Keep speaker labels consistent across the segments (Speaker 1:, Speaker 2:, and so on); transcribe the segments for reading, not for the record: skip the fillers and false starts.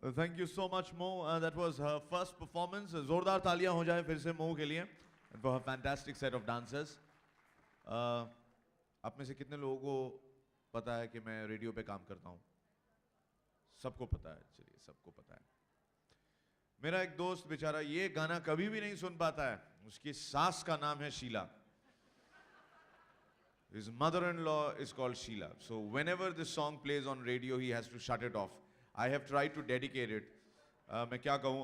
Speaker 1: Thank you so much, Mo. That was her first performance. जोरदार तालियां हो जाए फिर से Mo के लिए and for her fantastic set of dancers. आप में से कितने लोगों को पता है कि मैं रेडियो पे काम करता हूँ? सबको पता है, चलिए सबको पता है. मेरा एक दोस्त बेचारा ये गाना कभी भी नहीं सुन पाता है. उसकी सास का नाम है Sheila. His mother-in-law is called Sheila. So whenever this song plays on radio, he has to shut it off. I have tried to dedicate it. मैं क्या कहूँ,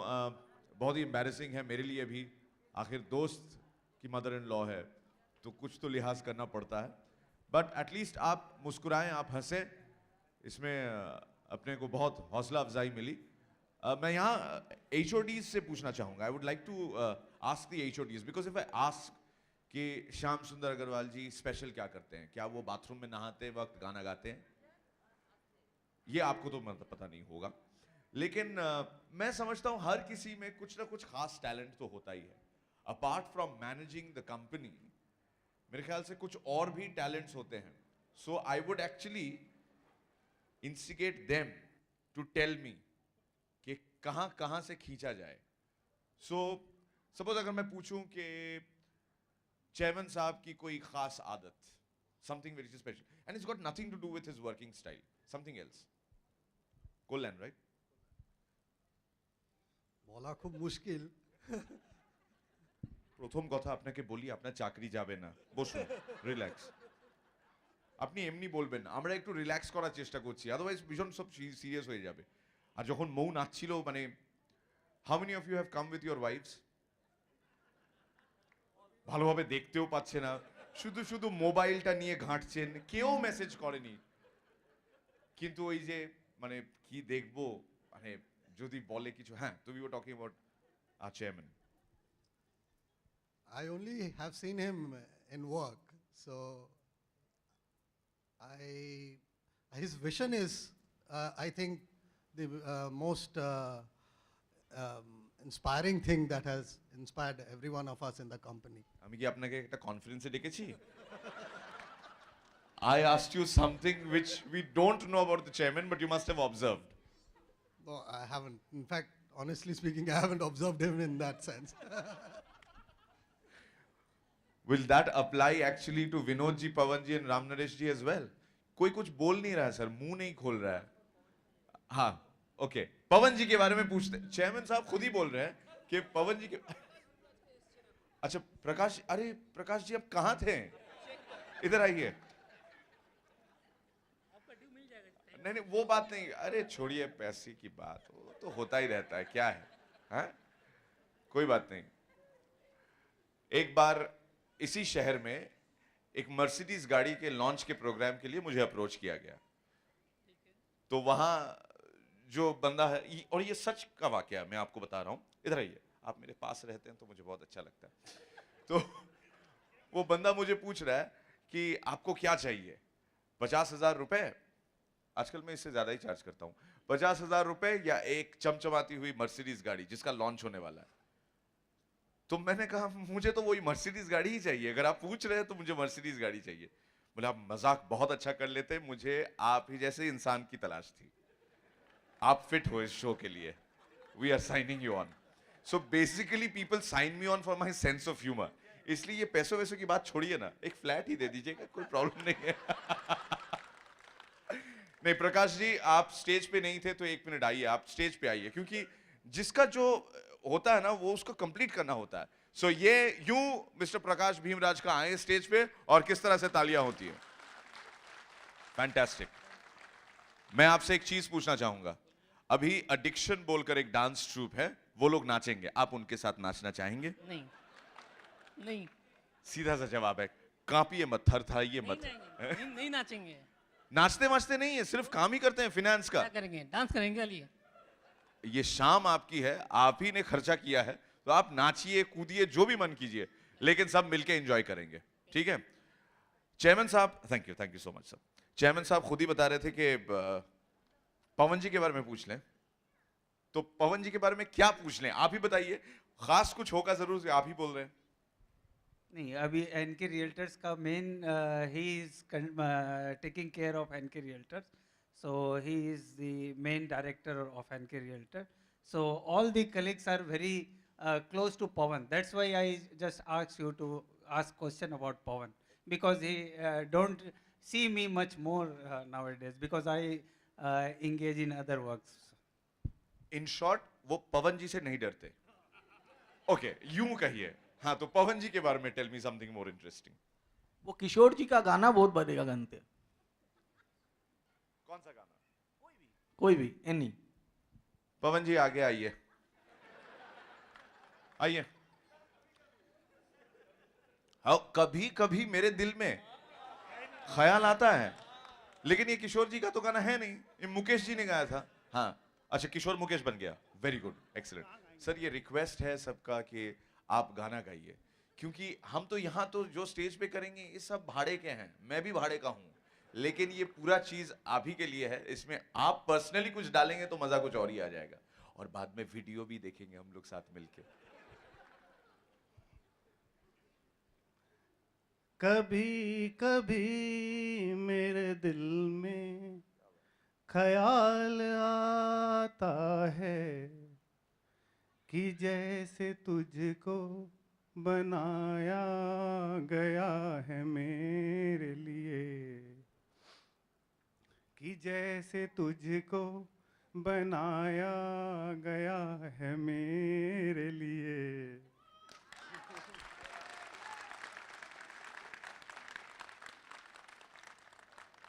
Speaker 1: बहुत ही embarrassing है मेरे लिए भी. आखिर दोस्त की mother-in-law है, तो कुछ तो लिहाज करना पड़ता है. But at least आप मुस्कुराएं, आप हंसें. इसमें अपने को बहुत हौसला अफजाई मिली. मैं यहाँ HODs से पूछना चाहूँगा. I would like to ask the HODs because if I ask कि श्याम सुंदर अग्रवाल जी स्पेशल क्या करते हैं, क्या वो बाथरूम में नहाते वक्त गाना गाते हैं? ये आपको तो मतलब पता नहीं होगा, लेकिन मैं समझता हूँ हर किसी में कुछ ना कुछ खास टैलेंट तो होता ही है. Apart from managing the company, मेरे ख्याल से कुछ और भी टैलेंट्स होते हैं. So I would actually instigate them to tell me कि कहाँ कहाँ से खींचा जाए. सो सपोज अगर मैं पूछूं कि चेयरमैन साहब की कोई खास आदत, something very special, and it's got nothing to do with his working style, something else. Kollan, right?
Speaker 2: বলা খুব মুশকিল.
Speaker 1: প্রথম কথা আপনাকে বলি, আপনার চাকরি যাবে না. বসুন, রিল্যাক্স. আপনি এমনি বলবেন, আমরা একটু রিল্যাক্স করার চেষ্টা করছি, আদারওয়াইজ ভীষণ সব সিরিয়াস হয়ে যাবে. আর যখন মৌ নাচছিল, মানে how many of you have come with your wives? ভালোভাবে দেখতেও পাচ্ছে না, শুধু শুধু মোবাইলটা নিয়ে ঘাঁটছেন, কেউ মেসেজ করেনি. কিন্তু ওই যে মানে কি দেখবো, মানে যদি বলে কিছু. হ্যাঁ, তো we were talking about our chairman.
Speaker 2: I only have seen him in work, so his vision is, I think, the most inspiring thing that has inspired every one of us in the company.
Speaker 1: আমি কি আপনাকে একটা কনফারেন্সে ডেকেছি? I asked you something which we don't know about the chairman, but you must have observed.
Speaker 2: No, I haven't. In fact, honestly speaking, I haven't observed him in that sense.
Speaker 1: Will that apply actually to Vinod ji, Pawan ji and Ram Naresh ji as well? कोई कुछ बोल नहीं रहा है sir, मुंह नहीं खोल रहा है. हाँ, ओके. पवन जी के बारे में पूछते. चेयरमैन साहब खुद ही बोल रहे हैं कि पवन जी के. अच्छा प्रकाश, अरे प्रकाश जी आप कहाँ थे? इधर आइए. नहीं नहीं वो बात नहीं, अरे छोड़िए पैसे की बात, वो तो होता ही रहता है, क्या है. हाँ, कोई बात नहीं. एक बार इसी शहर में एक मर्सिडीज गाड़ी के लॉन्च के प्रोग्राम के लिए मुझे अप्रोच किया गया. तो वहां जो बंदा है, और ये सच का वाकया मैं आपको बता रहा हूं, इधर आइए, आप मेरे पास रहते हैं तो मुझे बहुत अच्छा लगता है. तो वो बंदा मुझे पूछ रहा है कि आपको क्या चाहिए. 50,000 रुपए, आजकल मैं इससे ज्यादा ही चार्ज करता हूं, 50,000 रुपए या एक चमचमाती हुई मर्सिडीज गाड़ी जिसका लॉन्च होने वाला है. तो मैंने कहा मुझे तो वही मर्सिडीज गाड़ी ही चाहिए, अगर आप पूछ रहे हैं तो मुझे मर्सिडीज गाड़ी चाहिए. बोले आप मजाक बहुत अच्छा कर लेते, मुझे आप ही जैसे इंसान की तलाश थी, आप फिट हो इस शो के लिए, we are signing you on. So basically people sign me on for my sense of humour. इसलिए ये पैसों वैसों की बात छोड़िए ना, एक फ्लैट ही दे दीजिएगा, कोई प्रॉब्लम नहीं है. नहीं प्रकाश जी, आप स्टेज पे नहीं थे तो एक मिनट आइए, आप स्टेज पे आइए, क्योंकि जिसका जो होता है ना वो उसको कंप्लीट करना होता है. सो ये यूं मिस्टर प्रकाश भीमराज का आए स्टेज पे और किस तरह से तालियां होती है. फैंटास्टिक. मैं आपसे एक चीज पूछना चाहूंगा. अभी एडिक्शन बोलकर एक डांस ट्रूप है, वो लोग नाचेंगे, आप उनके साथ नाचना चाहेंगे?
Speaker 3: नहीं नहीं
Speaker 1: सीधा सा जवाब है, कांपिए मत, थरथराइए मत.
Speaker 3: नहीं नाचेंगे.
Speaker 1: नाचते वाचते नहीं है, सिर्फ काम ही करते हैं फिनेंस का.
Speaker 3: क्या करेंगे? डांस करेंगे खाली.
Speaker 1: ये शाम आपकी है, आप ही ने खर्चा किया है, तो आप नाचिए कूदिए जो भी मन कीजिए, लेकिन सब मिलके एंजॉय करेंगे, ठीक है. चेयरमैन साहब, thank you so much sir. Chairman साहब खुद ही बता रहे थे कि पवन जी के बारे में पूछ लें, तो पवन जी के बारे में क्या पूछ लें, आप ही बताइए. खास कुछ होगा जरूर, आप ही बोल रहे हैं.
Speaker 4: नहीं, अभी एनके रियल्टर्स का main he is taking care of NK Realtors, So he is the main director of Anchor Realtor. So all the colleagues are very close to Pawan. That's why I just asked you to ask question about Pawan, because he don't see me much more nowadays, because I engage in other works.
Speaker 1: In short वो पवन जी से नहीं डरते. Okay, यूं कहिए. हाँ, तो पवन जी के बारे में tell me something more interesting.
Speaker 5: वो किशोर जी का गाना बहुत बढ़िया गाते हैं.
Speaker 1: कौन सा गाना?
Speaker 5: कोई भी एनी.
Speaker 1: पवन जी आगे आइए. आइए. कभी कभी मेरे दिल में ख्याल आता है, लेकिन ये किशोर जी का तो गाना है नहीं, ये मुकेश जी ने गाया था. हाँ, अच्छा, किशोर मुकेश बन गया. Very good, excellent. सर, ये रिक्वेस्ट है सबका कि आप गाना गाइए, क्योंकि हम तो यहाँ तो जो स्टेज पे करेंगे ये सब भाड़े के हैं, मैं भी भाड़े का हूँ, लेकिन ये पूरा चीज आप ही के लिए है. इसमें आप पर्सनली कुछ डालेंगे तो मजा कुछ और ही आ जाएगा, और बाद में वीडियो भी देखेंगे हम लोग साथ मिलके.
Speaker 2: कभी कभी मेरे दिल में ख्याल आता है कि जैसे तुझको बनाया गया है मेरे लिए, कि जैसे तुझको बनाया गया है मेरे लिए.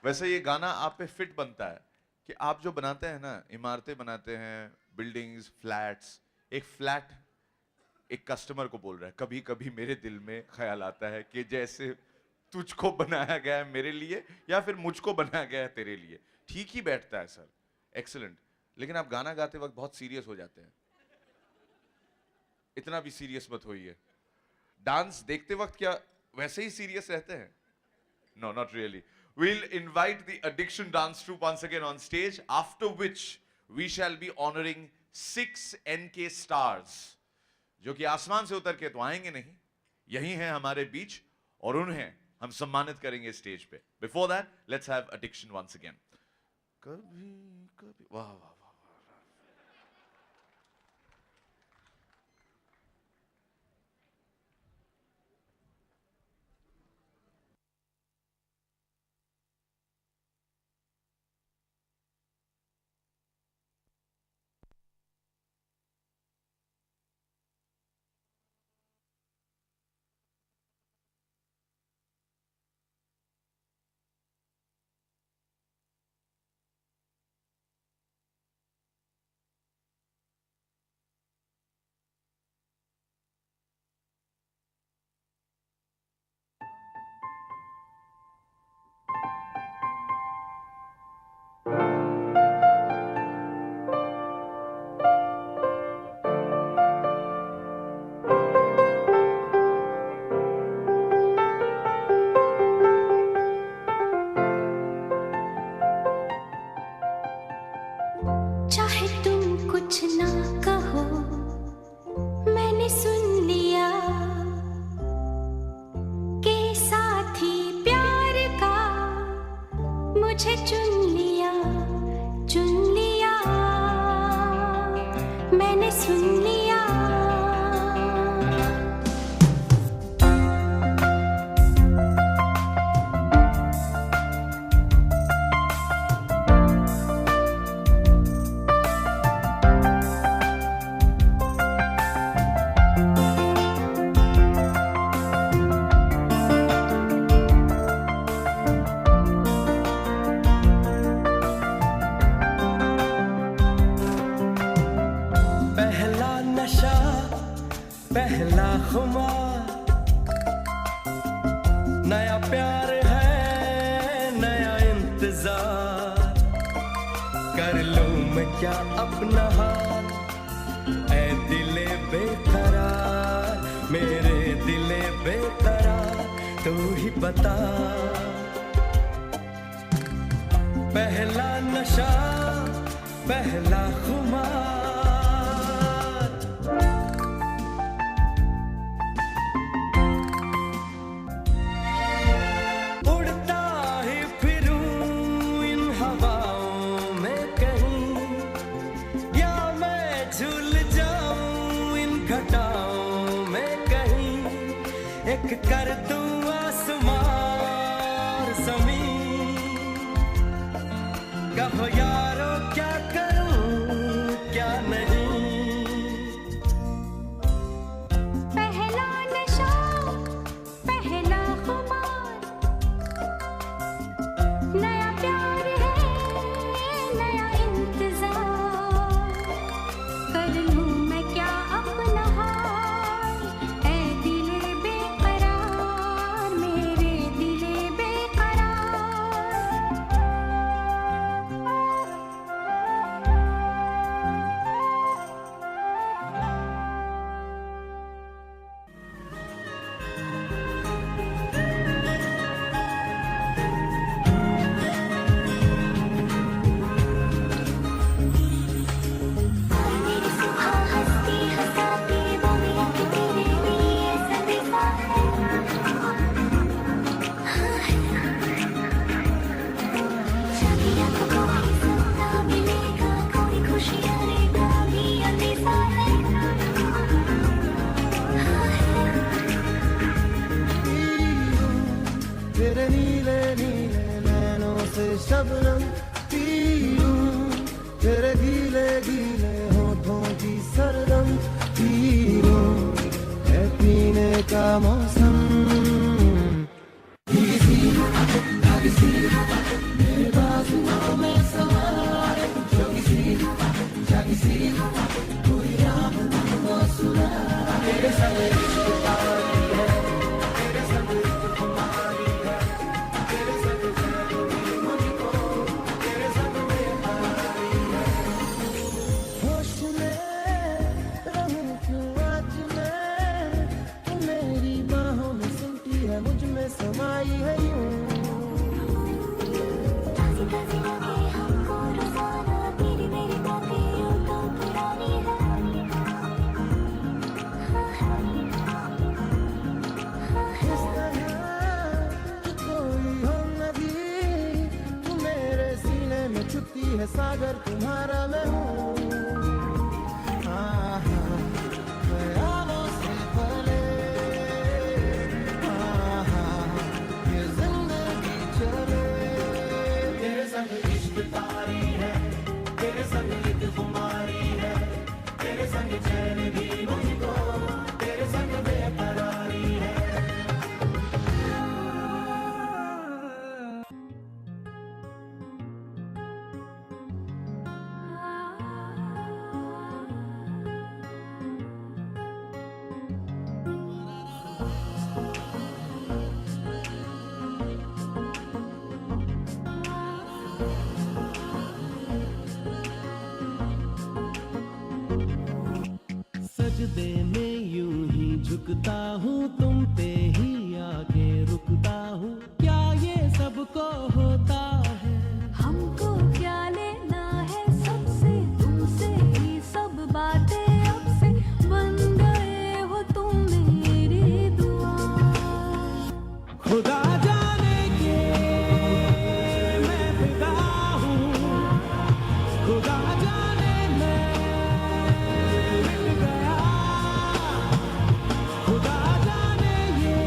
Speaker 1: वैसे ये गाना आप पे फिट बनता है कि आप जो बनाते हैं ना, इमारतें बनाते हैं, बिल्डिंग्स, फ्लैट्स. एक फ्लैट एक कस्टमर को बोल रहा है, कभी कभी मेरे दिल में ख्याल आता है कि जैसे तुझको बनाया गया है मेरे लिए, या फिर मुझको बनाया गया है तेरे लिए. ठीक ही बैठता है सर, एक्सीलेंट. लेकिन आप गाना गाते वक्त बहुत सीरियस हो जाते हैं. इतना भी सीरियस मत होइए. डांस देखते वक्त क्या वैसे ही सीरियस रहते हैं? No, not really. We'll invite the Addiction Dance Troupe once again on stage, after which we shall be honoring 6 NK stars, जो कि आसमान से उतर के तो आएंगे नहीं, यही हैं हमारे बीच, और उन्हें हम सम्मानित करेंगे स्टेज पे. Before that, let's have Addiction once again. कभी कभी, वाह वाह वाह.
Speaker 6: कहो यारो क्या करूं क्या नहीं।
Speaker 7: पहला नशा पहला खुमार, नया प्यार है नया इंतजार, कर लूं मैं क्या अपना हाल, ऐ दिले बेकरार मेरे दिले बेकरार। मेरी सुबह हंसती हंसाती बोलिया कि तेरे लिए सदीफा है। शादियाँ को कोई सपना मिलेगा, कोई खुशियाँ लेगा भी अंदेशा है।
Speaker 6: तेरे नीले नीले नैनों से शबनम पी लूं, तेरे गीले गीले होठों की सरगम पी लूं, है पीने का मौसम। मेरे बाजुओं में सवार जागी सी कोई राम वो सुना, तेरे संग इश्क तारी है, तेरे संग इश्क तुम्हारी है, तेरे संग चैन मुझको, तेरे संग बेकरारी है। होश में रहूं क्यों आज मैं, तू मेरी बाहों में सुनती है, मुझ में समाई है यूं।
Speaker 7: ताज़ी ताज़ी लगे हमको रोज़ाना, तेरी मेरी बातें यूं तो पुरानी है।
Speaker 6: इस तरह कि कोई हो नदी, तू मेरे सीने में छुपती है, सागर तुम्हारा मैं हूँ। ख्यालों से पले ये जिंदगी चले, तेरे संग इश्क तारी है, तेरे संग एक खुमारी है, तेरे संग चैन भी मुझको, तेरे संग बेकरारी है। सजदे में यूं ही झुकता हूँ, तुम पे ही आके रुकता हूँ, क्या ये सबको होता है।
Speaker 7: हमको क्या लेना है सबसे, तुमसे ही सब बातें अब से, बन गए हो तुम मेरी दुआ।
Speaker 6: खुदा जाने के मैं फिदा हूँ, खुदा जाने मैं मिल गया, खुदा जाने ये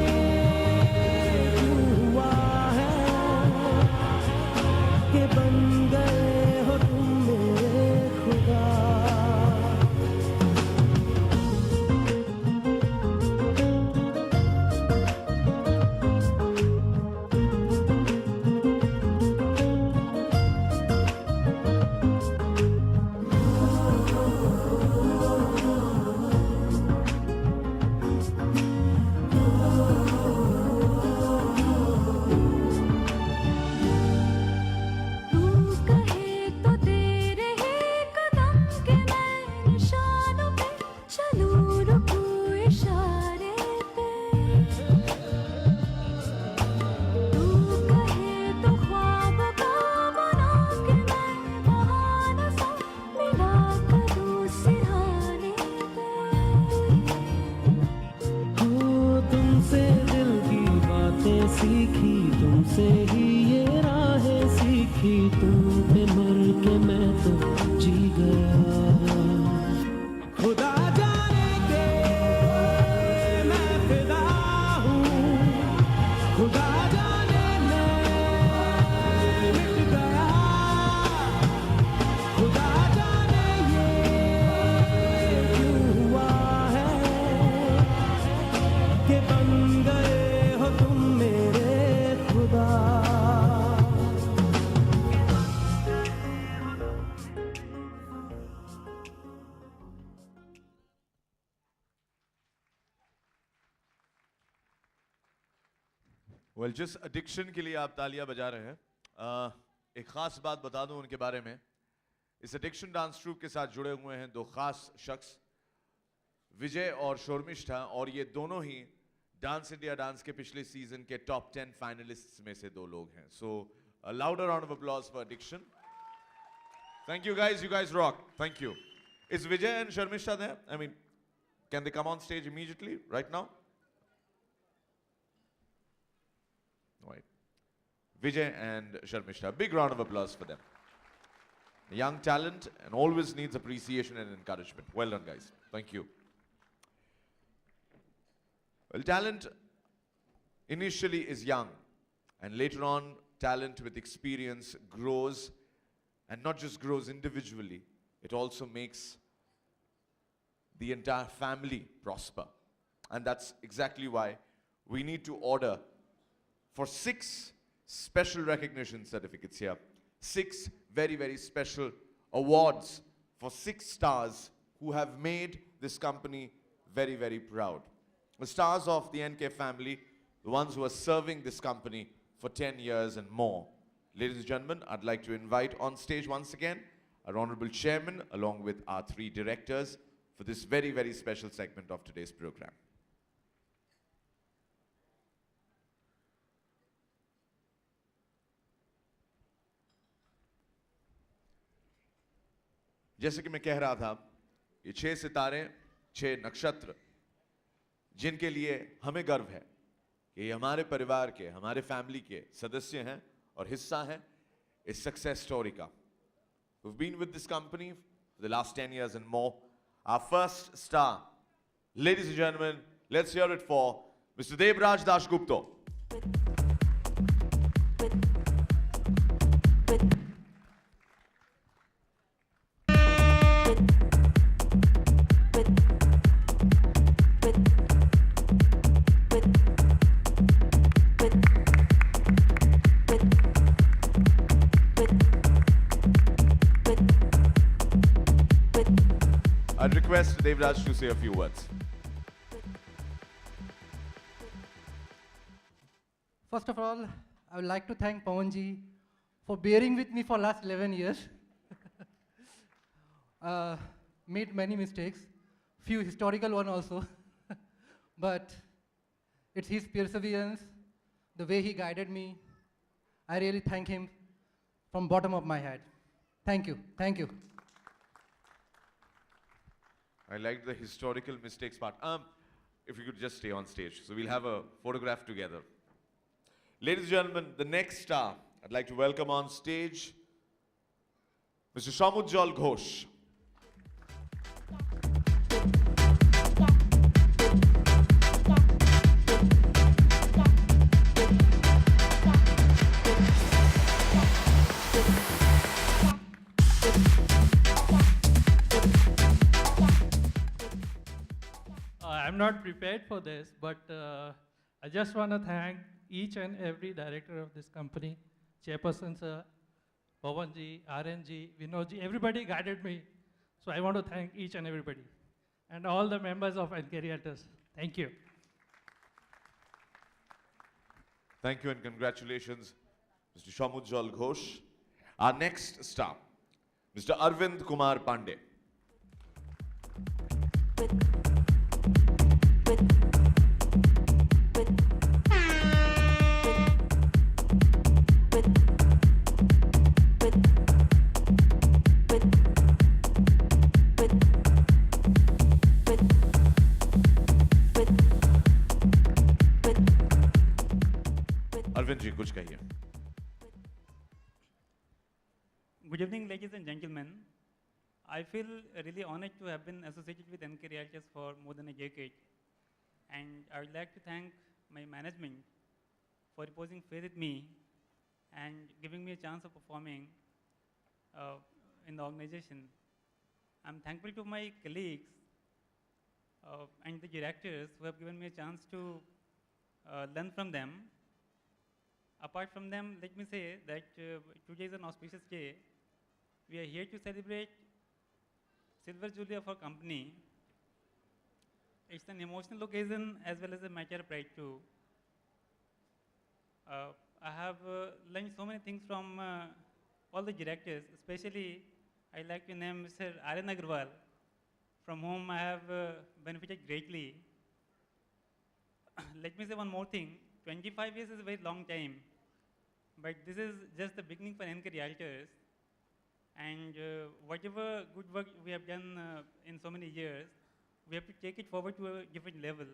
Speaker 1: वेल जिस एडिक्शन के लिए आप तालियां बजा रहे हैं, एक खास बात बता दूं उनके बारे में। इस एडिक्शन डांस ट्रूप के साथ जुड़े हुए हैं दो खास शख्स, विजय और शर्मिष्ठा, और ये दोनों ही डांस इंडिया डांस के पिछले सीजन के टॉप 10 फाइनलिस्ट्स में से दो लोग हैं। सो a louder round of applause for addiction. Thank you guys rock. Thank you. Is Vijay and Sharmishta there? I mean, can they come on stage immediately, right now? Right. Vijay and Sharmishta, big round of applause for them. A young talent and always needs appreciation and encouragement. Well done, guys. Thank you. Well, talent initially is young, and later on, talent with experience grows, and not just grows individually, it also makes the entire family prosper. And that's exactly why we need to order for 6 special recognition certificates here. 6 very, very special awards for 6 stars who have made this company very, very proud. The stars of the NK family, the ones who are serving this company for 10 years and more. Ladies and gentlemen, I'd like to invite on stage once again our Honorable Chairman along with our 3 directors for this very, very special segment of today's program. जैसे कि मैं कह रहा था, ये 6 सितारे, 6 नक्षत्र, जिनके लिए हमें गर्व है कि ये हमारे परिवार के, हमारे फैमिली के सदस्य हैं और हिस्सा हैं इस सक्सेस स्टोरी का. We've been with this company for the last 10 years and more. Our first star, ladies and gentlemen, let's hear it for Mr. Devraj Dasgupta. I'd request Devraj to say a few words.
Speaker 8: First of all, I would like to thank Pawanji for bearing with me for last 11 years. Made many mistakes, few historical one also. But it's his perseverance, the way he guided me. I really thank him from bottom of my heart. Thank you, thank you.
Speaker 1: I liked the historical mistakes part. If you could just stay on stage. So we'll have a photograph together. Ladies and gentlemen, the next star, I'd like to welcome on stage Mr. Shamujjal Ghosh.
Speaker 9: I'm not prepared for this, but I just want to thank each and every director of this company, Chairperson sir, Pawanji, RNG, Vinodji, everybody guided me. So I want to thank each and everybody. And all the members of NK Realtors. Thank you.
Speaker 1: Thank you and congratulations, Mr. Shamujjal Ghosh. Our next star, Mr. Arvind Kumar Pandey. Arvind ji, kuch kahiye.
Speaker 10: Good evening, ladies and gentlemen. I feel really honored to have been associated with NK Realtors for more than a decade. And I would like to thank my management for reposing faith in me and giving me a chance of performing in the organization. I'm thankful to my colleagues and the directors who have given me a chance to learn from them. Apart from them, let me say that today is an auspicious day. We are here to celebrate Silver Jubilee of our company. It's an emotional occasion as well as a matter of pride too. I have learned so many things from all the directors, especially I like to name Mr. Aryan Agarwal, from whom I have benefited greatly. Let me say one more thing. 25 years is a very long time, but this is just the beginning for NK Realtors. And whatever good work we have done in so many years, we have to take it forward to a different level.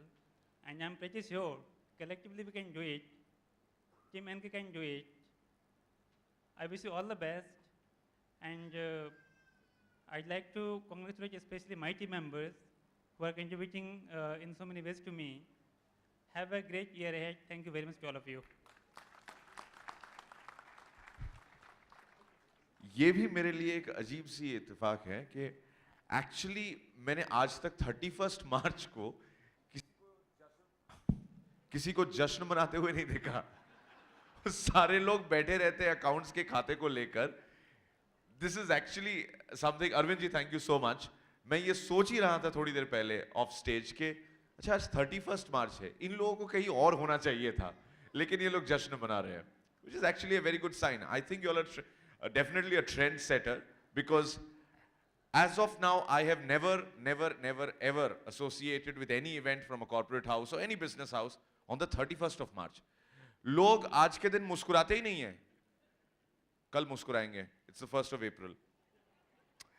Speaker 10: And I'm pretty sure collectively we can do it. Team NK can do it. I wish you all the best. And I'd like to congratulate especially my team members who are contributing in so many ways to me. Have a great year ahead. Thank you very much to all of you.
Speaker 1: ये भी मेरे लिए एक अजीब सी इत्तेफाक है कि actually मैंने आज तक 31 मार्च को किसी को जश्न मनाते हुए नहीं देखा। सारे लोग बैठे रहते हैं अकाउंट्स के खाते को लेकर। This is actually something. Arvind ji thank you so much. मैं ये सोच ही रहा था थोड़ी देर पहले ऑफ स्टेज के अच्छा आज 31 मार्च है, इन लोगों को कहीं और होना चाहिए था, लेकिन ये लोग जश्न मना रहे हैं, which is actually a very good sign. I think you all are definitely a trend setter because as of now I have never ever associated with any event from a corporate house or any business house on the 31st of March. लोग आज के दिन मुस्कुराते ही नहीं हैं, कल मुस्कुराएंगे. It's the 1st of April.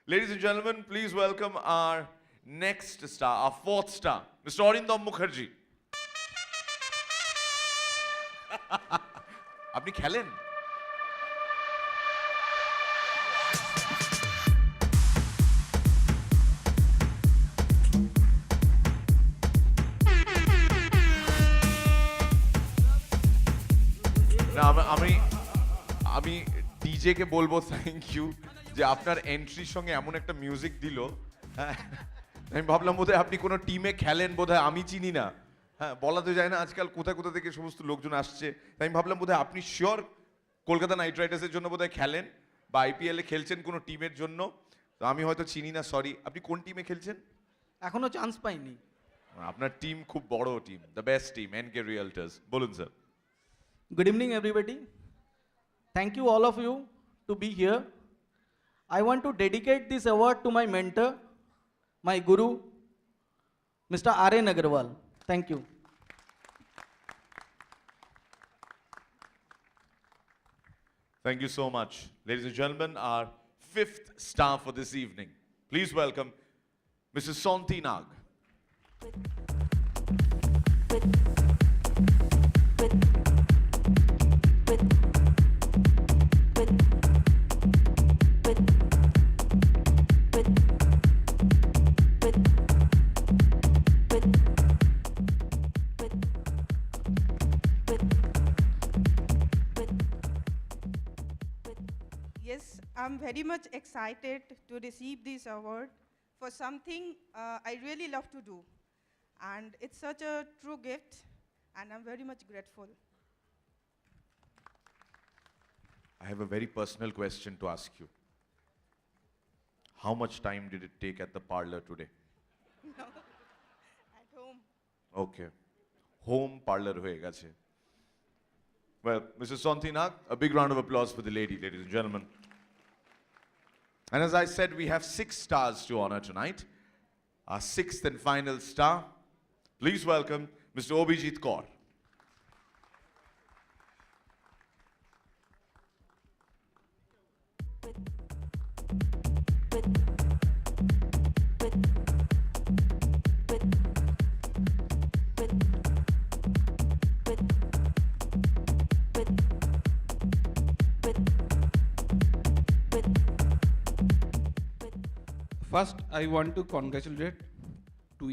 Speaker 1: Ladies and gentlemen, please welcome our next star, our 4th star, Mr. Arindam Mukherjee. আপনি খেলেন? আমি ডিজে কে বলবো থ্যাংক ইউ যে আপনার এন্ট্রির সঙ্গে এমন একটা মিউজিক দিল। আমি ভাবলাম বোধহয় আপনি কোনো টিমে খেলেন, বোধহয় আমি চিনি না। হ্যাঁ, বলা তো যায় না আজকাল কোথা কোথা থেকে সমস্ত লোকজন আসছে। তাই আমি ভাবলাম বোধহয় আপনি শিওর কলকাতা নাইট রাইডার্সের জন্য বোধহয় খেলেন বা আইপিএল এ খেলছেন কোনো টিমের জন্য। তো আমি হয়তো চিনি না, সরি। আপনি কোন টিমে খেলছেন?
Speaker 5: এখনো চান্স পাইনি।
Speaker 1: আপনার টিম খুব বড় team, the best team, NK realtors. বলুন sir.
Speaker 5: Good evening, everybody. Thank you, all of you, to be here. I want to dedicate this award to my mentor, my guru, Mr. Aryan Agarwal. Thank you.
Speaker 1: Thank you so much. Ladies and gentlemen, our 5th star for this evening. Please welcome Mrs. Sonti Nag.
Speaker 11: Yes, I'm very much excited to receive this award for something I really love to do. And it's such a true gift, and I'm very much grateful.
Speaker 1: I have a very personal question to ask you. How much time did it take at the parlor today?
Speaker 11: No, at home.
Speaker 1: Okay. Home parlor hoye geche. Well, Mrs. Sonti Nag, a big round of applause for the lady, ladies and gentlemen. And as I said, we have 6 stars to honor tonight. Our 6th and final star. Please welcome Mr. Obijit Kaur.
Speaker 12: First, I want to congratulate to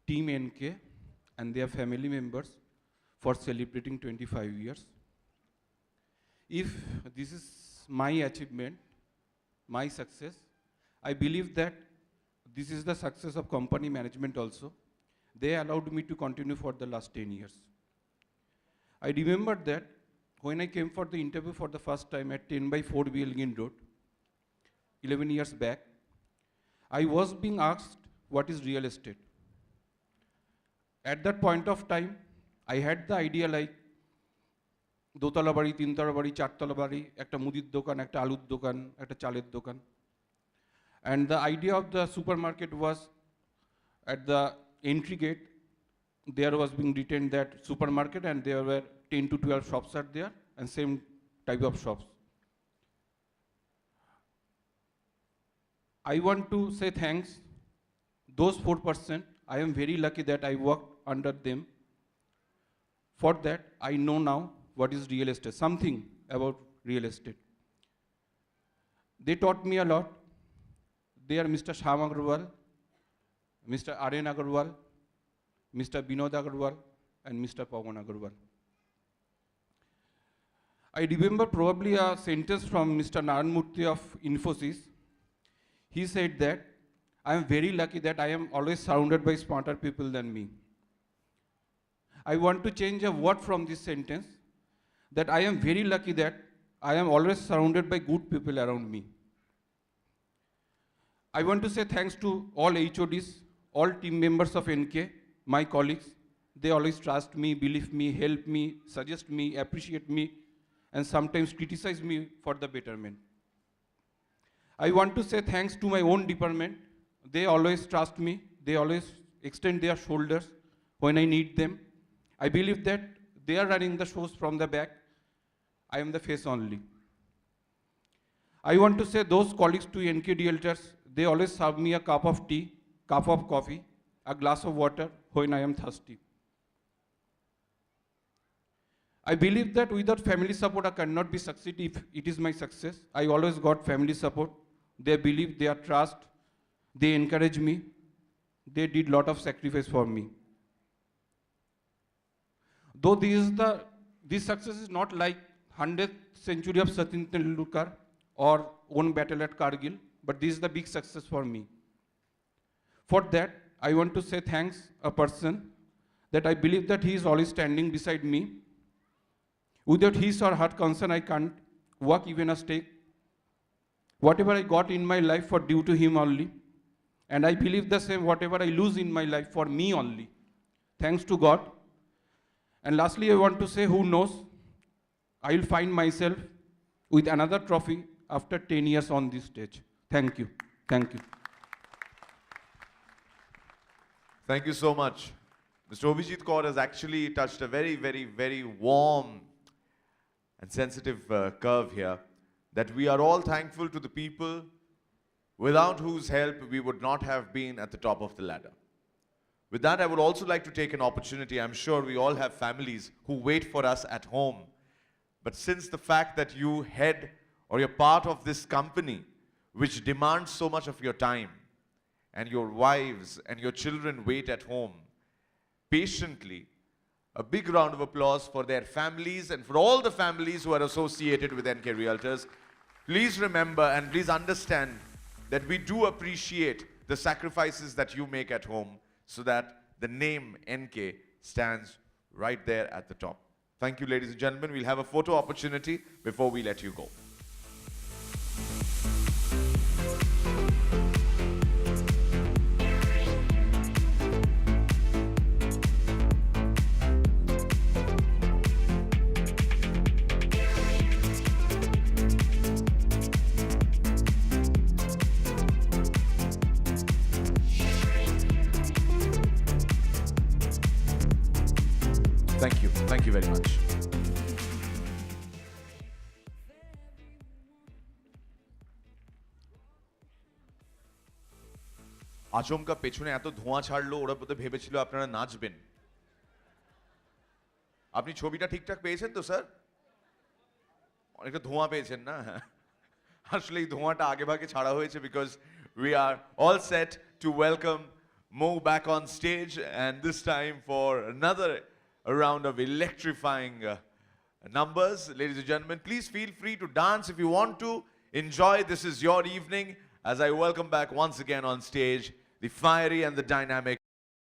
Speaker 12: Team NK and their family members for celebrating 25 years. If this is my achievement, my success, I believe that this is the success of company management also. They allowed me to continue for the last 10 years. I remember that when I came for the interview for the first time at 10/4 Elgin Road, 11 years back, I was being asked what is real estate. At that point of time, I had the idea like দোতলা বাড়ি, তিনতলা বাড়ি, চারতলা বাড়ি, একটা মুদির দোকান, একটা আলুর দোকান, একটা চালের দোকান। And the idea of the supermarket was at the entry gate, there was being written that supermarket, and there were 10 to 12 shops are there and same type of shops. I want to say thanks. Those 4%, I am very lucky that I worked under them. For that, I know now what is real estate, something about real estate. They taught me a lot. They are Mr. Shyam Agarwal, Mr. Aryan Agarwal, Mr. Binod Agarwal, and Mr. Pawan Agarwal. I remember probably a sentence from Mr. Naran Murthy of Infosys. He said that, I am very lucky that I am always surrounded by smarter people than me. I want to change a word from this sentence, that I am very lucky that I am always surrounded by good people around me. I want to say thanks to all HODs, all team members of NK, my colleagues. They always trust me, believe me, help me, suggest me, appreciate me, and sometimes criticize me for the betterment. I want to say thanks to my own department. They always trust me. They always extend their shoulders when I need them. I believe that they are running the shows from the back. I am the face only. I want to say those colleagues to NK Realtors, they always serve me a cup of tea, cup of coffee, a glass of water when I am thirsty. I believe that without family support, I cannot be succeed if it is my success. I always got family support. They believe, they are trust, they encourage me. They did lot of sacrifice for me. Though this success is not like 100th century of Sachin Tendulkar or one battle at Kargil, but this is the big success for me. For that, I want to say thanks a person that I believe that he is always standing beside me. Without his or her concern, I can't walk even a step. Whatever I got in my life for due to him only. And I believe the same, whatever I lose in my life for me only. Thanks to God. And lastly, I want to say, who knows, I will find myself with another trophy after 10 years on this stage. Thank you. Thank you.
Speaker 1: Thank you so much. Mr. Obhijit Kaur has actually touched a very, very, very warm and sensitive curve here, that we are all thankful to the people without whose help we would not have been at the top of the ladder. With that, I would also like to take an opportunity. I'm sure we all have families who wait for us at home. But since the fact that you head or you're part of this company which demands so much of your time, and your wives and your children wait at home patiently, a big round of applause for their families and for all the families who are associated with NK Realtors. Please remember and please understand that we do appreciate the sacrifices that you make at home so that the name NK stands right there at the top. Thank you, ladies and gentlemen. We'll have a photo opportunity before we let you go. Thank you. Thank you very much. আচমকা পেছনে এত ধোঁয়া ছাড়লো, ওরা বোধহয় ভেবেছিল আপনারা নাচবেন। আপনি ছবিটা ঠিকঠাক পেয়েছেন তো স্যার? অনেকটা ধোঁয়া পেয়েছেন না? আসলে এই ধোঁয়াটা আগে ভাগে ছাড়া হয়েছে because we are all set to welcome Mo back on stage, and this time for another round of electrifying numbers. Ladies and gentlemen, please feel free to dance if you want to. Enjoy, this is your evening, as I welcome back once again on stage the fiery and the dynamic